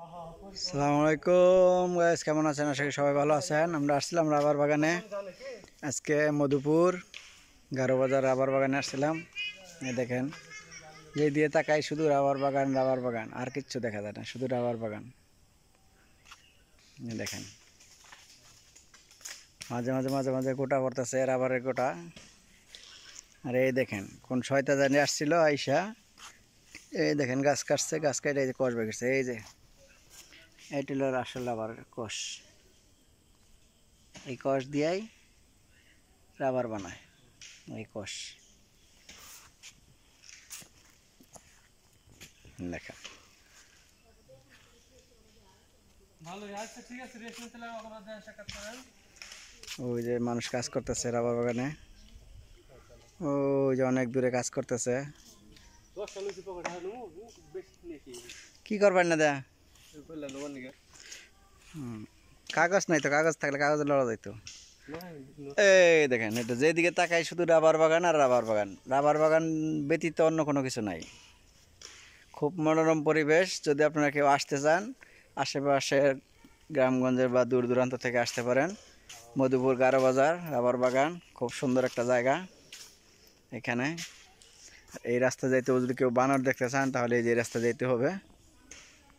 আসসালামু আলাইকুম গাইস, কেমন আছেন? আশা করি সবাই ভালো আছেন। আমরা আসছিলাম রাবার বাগানে। আজকে মধুপুর গারো বাজার রাবার বাগানে আসছিলাম। এই দেখেন, যে দিয়ে তাকাই শুধু রাবার বাগান, রাবার বাগান, আর কিচ্ছু দেখা যায় না, শুধু রাবার বাগান। এই দেখেন, মাঝে মাঝে মাঝে মাঝে গোটা পড়তেছে, রাবারের গোটা। আর এই দেখেন, কোন শয়তা জানি আসছিল আইসা, এই দেখেন গাছ কাটছে, গাছ কেটে এই যে কষ বের করছে। এই যে এইটা হলো আসল রাবারের কষ। এই কষ দিয়াই রাবার বানায়, এই কষ। দেখা ওই যে মানুষ কাজ করতেছে রাবার বাগানে, ওই যে অনেক দূরে কাজ করতেছে। কি করবেন না দা? কাগজ নাই তো, কাগজ থাকলে কাগজ লড়া যাইতো। এই দেখেন, এটা যেদিকে তাকাই শুধু রাবার বাগান আর রাবার বাগান, রাবার বাগান ব্যতীত অন্য কোনো কিছু নাই। খুব মনোরম পরিবেশ। যদি আপনারা কেউ আসতে চান, আশেপাশের গ্রামগঞ্জের বা দূর দূরান্ত থেকে আসতে পারেন। মধুপুর গারো বাজার রাবার বাগান খুব সুন্দর একটা জায়গা। এখানে এই রাস্তা যাইতে, যদি কেউ বানর দেখতে চান তাহলে এই যে রাস্তা যাইতে হবে।